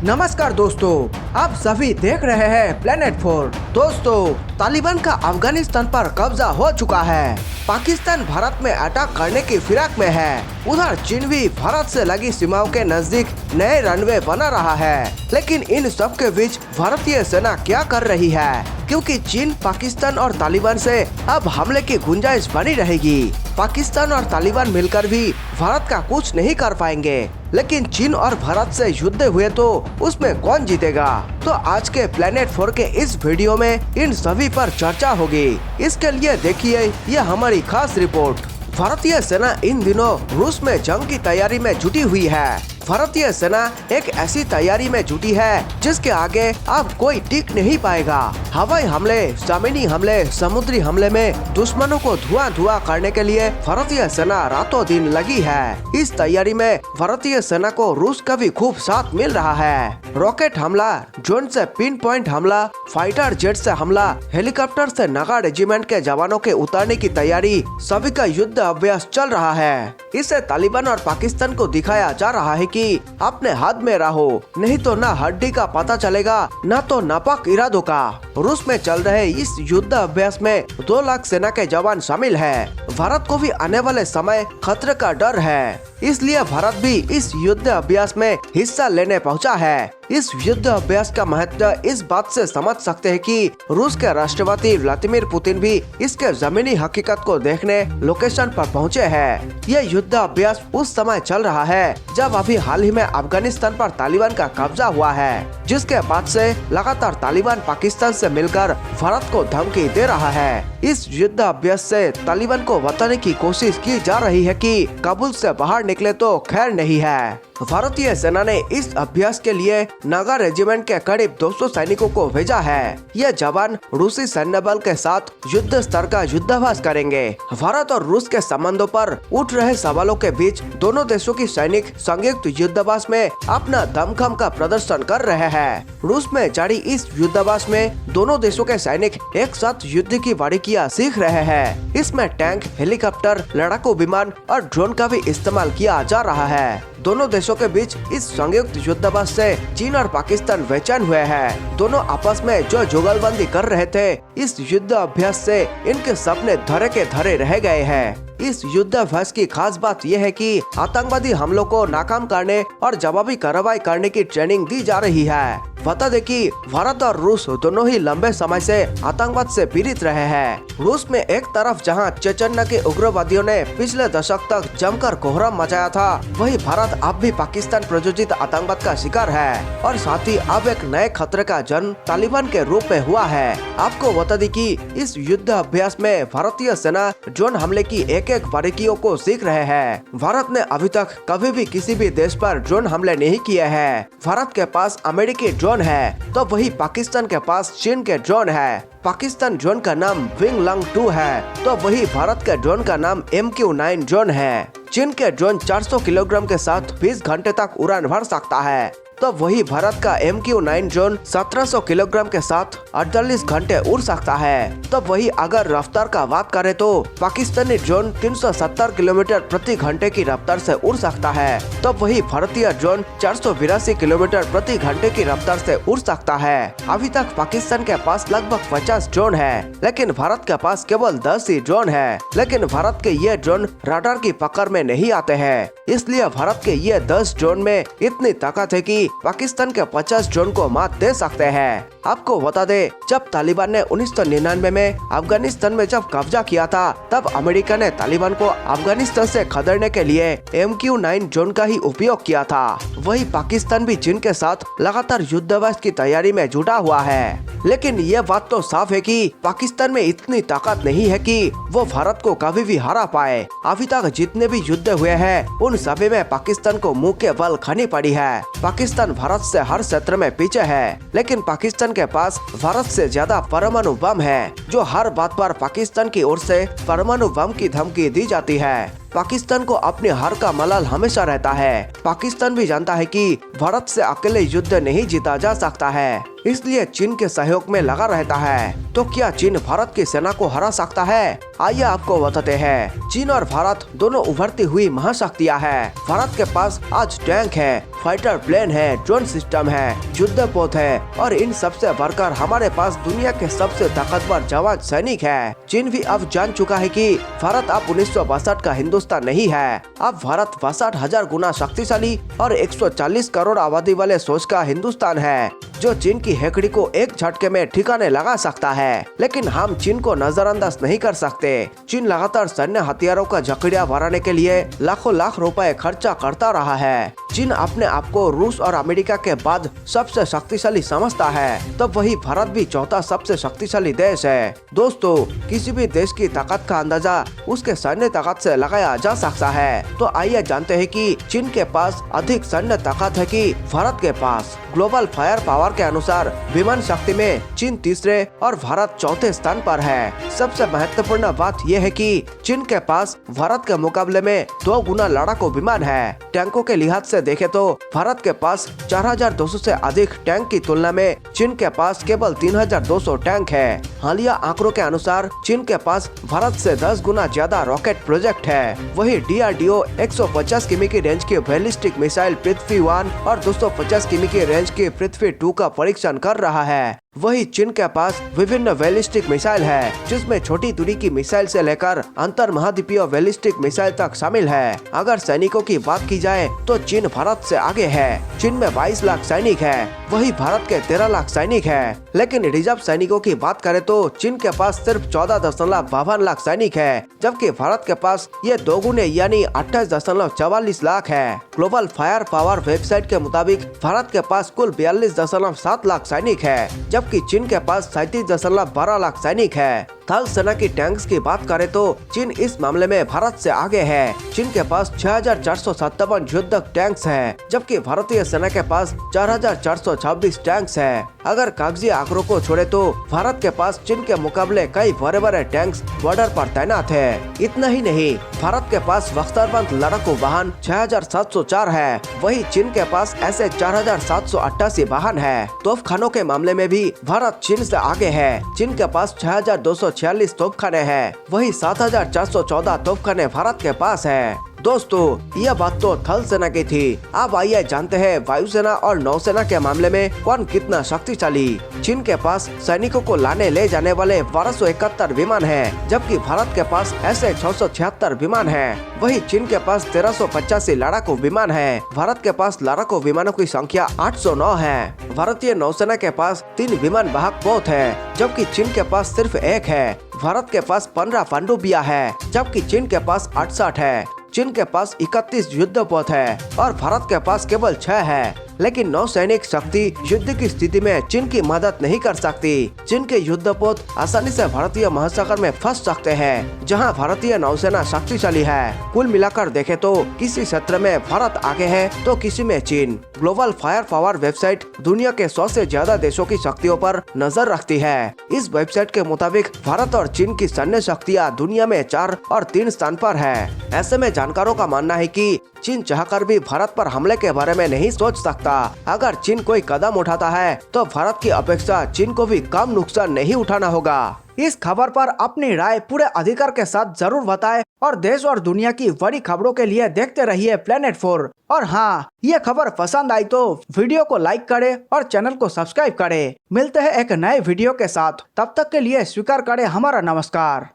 नमस्कार दोस्तों, आप सभी देख रहे हैं प्लेनेट 4। दोस्तों, तालिबान का अफगानिस्तान पर कब्जा हो चुका है। पाकिस्तान भारत में अटैक करने की फिराक में है। उधर चीन भी भारत से लगी सीमाओं के नजदीक नए रनवे बना रहा है। लेकिन इन सब के बीच भारतीय सेना क्या कर रही है? क्योंकि चीन, पाकिस्तान और तालिबान से अब हमले की गुंजाइश बनी रहेगी। पाकिस्तान और तालिबान मिलकर भी भारत का कुछ नहीं कर पाएंगे। लेकिन चीन और भारत से युद्ध हुए तो उसमें कौन जीतेगा? तो आज के प्लेनेट 4 के इस वीडियो में इन सभी पर चर्चा होगी। इसके लिए देखिए ये हमारी खास रिपोर्ट। भारतीय सेना इन दिनों रूस में जंग की तैयारी में जुटी हुई है। भारतीय सेना एक ऐसी तैयारी में जुटी है जिसके आगे अब कोई टिक नहीं पाएगा। हवाई हमले, जमीनी हमले, समुद्री हमले में दुश्मनों को धुआं करने के लिए भारतीय सेना रातों दिन लगी है। इस तैयारी में भारतीय सेना को रूस का भी खूब साथ मिल रहा है। रॉकेट हमला, ड्रोन से पिन पॉइंट हमला, फाइटर जेट से हमला, हेलीकॉप्टर से नागा रेजिमेंट के जवानों के उतारने की तैयारी, सभी का युद्ध अभ्यास चल रहा है। इससे तालिबान और पाकिस्तान को दिखाया जा रहा है कि अपने हाथ में रहो, नहीं तो ना हड्डी का पता चलेगा, ना तो नापाक इरादों का। रूस में चल रहे इस युद्ध अभ्यास में 2 लाख सेना के जवान शामिल है। भारत को भी आने वाले समय खतरे का डर है, इसलिए भारत भी इस युद्ध अभ्यास में हिस्सा लेने पहुंचा है। इस युद्ध अभ्यास का महत्व इस बात से समझ सकते हैं कि रूस के राष्ट्रपति व्लादिमीर पुतिन भी इसके जमीनी हकीकत को देखने लोकेशन पर पहुंचे हैं। यह युद्ध अभ्यास उस समय चल रहा है जब अभी हाल ही में अफगानिस्तान पर तालिबान का कब्जा हुआ है, जिसके बाद से लगातार तालिबान पाकिस्तान से मिलकर भारत को धमकी दे रहा है। इस युद्ध अभ्यास से तालिबान को बताने की कोशिश की जा रही है कि काबुल से बाहर निकले तो खैर नहीं है। भारतीय सेना ने इस अभ्यास के लिए नागा रेजिमेंट के करीब 200 सैनिकों को भेजा है। ये जवान रूसी सैन्य बल के साथ युद्ध स्तर का युद्धाभ्यास करेंगे। भारत और रूस के संबंधों पर उठ रहे सवालों के बीच दोनों देशों की सैनिक संयुक्त युद्धाभ्यास में अपना दमखम का प्रदर्शन कर रहे हैं। रूस में जारी इस युद्धाभ्यास में दोनों देशों के सैनिक एक साथ युद्ध की बारीकियां सीख रहे हैं। इसमें टैंक, हेलीकॉप्टर, लड़ाकू विमान और ड्रोन का भी इस्तेमाल किया जा रहा है। दोनों देशों के बीच इस संयुक्त युद्धाभ्यास से चीन और पाकिस्तान बेचैन हुए हैं। दोनों आपस में जो जुगलबंदी कर रहे थे, इस युद्ध अभ्यास से इनके सपने धरे के धरे रह गए हैं। इस युद्धाभ्यास की खास बात यह है कि आतंकवादी हमलों को नाकाम करने और जवाबी कार्रवाई करने की ट्रेनिंग दी जा रही है। बता दें कि भारत और रूस दोनों ही लंबे समय से आतंकवाद से पीड़ित रहे हैं। रूस में एक तरफ जहां चेचन्या के उग्रवादियों ने पिछले दशक तक जमकर कोहराम मचाया था, वहीं भारत अब भी पाकिस्तान प्रायोजित आतंकवाद का शिकार है और साथ ही अब एक नए खतरे का जन्म तालिबान के रूप में हुआ है। आपको बता दें कि इस युद्ध अभ्यास में भारतीय सेना ड्रोन हमले की एक बारीकियों को सीख रहे हैं। भारत ने अभी तक कभी भी किसी भी देश पर ड्रोन हमले नहीं किए हैं। भारत के पास अमेरिकी ड्रोन है तो वही पाकिस्तान के पास चीन के ड्रोन है। पाकिस्तान ड्रोन का नाम विंग लंग 2 है तो वही भारत के ड्रोन का नाम MQ-9 ड्रोन है। चीन के ड्रोन 400 किलोग्राम के साथ 20 घंटे तक उड़ान भर सकता है तो वही भारत का MQ-9 ड्रोन 1700 किलोग्राम के साथ 48 घंटे उड़ सकता है। तो वही अगर रफ्तार का बात करें तो पाकिस्तानी ड्रोन 370 किलोमीटर प्रति घंटे की रफ्तार से उड़ सकता है तो वही भारतीय ड्रोन 482 किलोमीटर प्रति घंटे की रफ्तार से उड़ सकता है। अभी तक पाकिस्तान के पास लगभग 50 ड्रोन है, लेकिन भारत के पास केवल 10 ही ड्रोन है। लेकिन भारत के ये ड्रोन रडार की पकड़ में नहीं आते हैं, इसलिए भारत के ये 10 ड्रोन में इतनी ताकत है कि पाकिस्तान के 50 ड्रोन को मात दे सकते हैं। आपको बता दे, जब तालिबान ने 1999 में अफगानिस्तान में जब कब्जा किया था, तब अमेरिका ने तालिबान को अफगानिस्तान से खदेड़ने के लिए MQ-9 ड्रोन का ही उपयोग किया था। वही पाकिस्तान भी चीन के साथ लगातार युद्धाभ्यास की तैयारी में जुटा हुआ है। लेकिन ये बात तो साफ है कि पाकिस्तान में इतनी ताकत नहीं है कि वो भारत को कभी भी हरा पाए। अभी तक जितने भी युद्ध हुए हैं, उन सभी में पाकिस्तान को मुंह के बल खानी पड़ी है। पाकिस्तान भारत से हर क्षेत्र में पीछे है, लेकिन पाकिस्तान के पास भारत से ज्यादा परमाणु बम है, जो हर बात पर पाकिस्तान की ओर से परमाणु बम की धमकी दी जाती है। पाकिस्तान को अपनी हार का मलाल हमेशा रहता है। पाकिस्तान भी जानता है कि भारत से अकेले युद्ध नहीं जीता जा सकता है, इसलिए चीन के सहयोग में लगा रहता है। तो क्या चीन भारत की सेना को हरा सकता है? आइए आपको बताते हैं। चीन और भारत दोनों उभरती हुई महाशक्तियां हैं। भारत के पास आज टैंक है, फाइटर प्लेन है, ड्रोन सिस्टम है, युद्धपोत है और इन सबसे बढ़कर हमारे पास दुनिया के सबसे ताकतवर जवान सैनिक है। चीन भी अब जान चुका है कि भारत अब 1962 का हिंदुस्तान नहीं है। अब भारत 62,000 गुना शक्तिशाली और 140 करोड़ आबादी वाले सोच का हिंदुस्तान है, जो चीन की हेकड़ी को एक झटके में ठिकाने लगा सकता है। लेकिन हम चीन को नजरअंदाज नहीं कर सकते। चीन लगातार सैन्य हथियारों का जखीरा बढ़ाने के लिए लाखों लाख रुपए खर्चा करता रहा है। चीन अपने आप को रूस और अमेरिका के बाद सबसे शक्तिशाली समझता है, तब वही भारत भी चौथा सबसे शक्तिशाली देश है। दोस्तों, किसी भी देश की ताकत का अंदाजा उसके सैन्य ताकत से लगाया जा सकता है। तो आइए जानते हैं कि चीन के पास अधिक सैन्य ताकत है कि भारत के पास। ग्लोबल फायर पावर के अनुसार विमान शक्ति में चीन तीसरे और भारत चौथे स्थान पर है। सबसे महत्वपूर्ण बात यह है कि चीन के पास भारत के मुकाबले में 2 गुना लड़ाकू विमान है। टैंकों के लिहाज से देखें तो भारत के पास 4,200 से अधिक टैंक की तुलना में चीन के पास केवल 3,200 टैंक है। हालिया आंकड़ों के अनुसार चीन के पास भारत से 10 गुना ज्यादा रॉकेट प्रोजेक्ट है। वही DRDO 150 किमी की रेंज की बैलिस्टिक मिसाइल पृथ्वी 1 और 250 किमी की रेंज की पृथ्वी 2 का परीक्षण कर रहा है। वही चीन के पास विभिन्न बैलिस्टिक मिसाइल है, जिसमें छोटी दूरी की मिसाइल से लेकर अंतर महाद्वीपीय बैलिस्टिक मिसाइल तक शामिल है। अगर सैनिकों की बात की जाए तो चीन भारत से आगे है। चीन में 22 लाख सैनिक है, वही भारत के 13 लाख सैनिक है। लेकिन रिजर्व सैनिकों की बात करें तो चीन के पास सिर्फ 14.52 लाख सैनिक है, जबकि भारत के पास ये 2 गुने यानी 28.44 लाख है। ग्लोबल फायर पावर वेबसाइट के मुताबिक भारत के पास कुल 42.7 लाख सैनिक है, जबकि चीन के पास 37.12 लाख सैनिक है। थल सेना की टैंक्स की बात करें तो चीन इस मामले में भारत से आगे है। चीन के पास 6,457 युद्धक टैंक्स है, जबकि भारतीय सेना के पास 4,426 टैंक्स है। अगर कागजी आंकड़ों को छोड़े तो भारत के पास चीन के मुकाबले कई बड़े बड़े टैंक्स बॉर्डर पर तैनात है। इतना ही नहीं, भारत के पास बख्तरबंद लड़ाकू वाहन 6,704 है, वही चीन के पास ऐसे 4,788 वाहन है। तोपखानों के मामले में भी भारत चीन से आगे है। चीन के पास 6,246 तोपखाने हैं, वही 7,414 तोपखाने भारत के पास है। दोस्तों, यह बात तो थल सेना की थी। अब आइए जानते हैं वायुसेना और नौसेना के मामले में कौन कितना शक्तिशाली। चीन के पास सैनिकों को लाने ले जाने वाले 1271 विमान हैं, जबकि भारत के पास ऐसे 676 विमान हैं। वही चीन के पास 1385 लड़ाकू विमान है। भारत के पास लड़ाकू विमानों की संख्या 809 है। भारतीय नौसेना के पास 3 विमान वाहक पोत है, जबकि चीन के पास सिर्फ 1 है। भारत के पास 15 पनडुब्बियां है, जबकि चीन के पास 68 है। चीन के पास 31 युद्धपोत है और भारत के पास केवल 6 है। लेकिन नौसैनिक शक्ति युद्ध की स्थिति में चीन की मदद नहीं कर सकती। चीन के युद्धपोत आसानी से भारतीय महासागर में फंस सकते हैं, जहां भारतीय नौसेना शक्तिशाली है। कुल मिलाकर देखें तो किसी क्षेत्र में भारत आगे है तो किसी में चीन। ग्लोबल फायर पावर वेबसाइट दुनिया के 100 से ज्यादा देशों की शक्तियों पर नजर रखती है। इस वेबसाइट के मुताबिक भारत और चीन की सैन्य शक्तियाँ दुनिया में 4 और 3 स्थान पर है। ऐसे में जानकारों का मानना है कि चीन चाहकर भी भारत पर हमले के बारे में नहीं सोच सकता। अगर चीन कोई कदम उठाता है तो भारत की अपेक्षा चीन को भी कम नुकसान नहीं उठाना होगा। इस खबर पर अपनी राय पूरे अधिकार के साथ जरूर बताएं और देश और दुनिया की बड़ी खबरों के लिए देखते रहिए प्लेनेट 4। और हाँ, ये खबर पसंद आई तो वीडियो को लाइक करें और चैनल को सब्सक्राइब करें। मिलते हैं एक नए वीडियो के साथ, तब तक के लिए स्वीकार करें हमारा नमस्कार।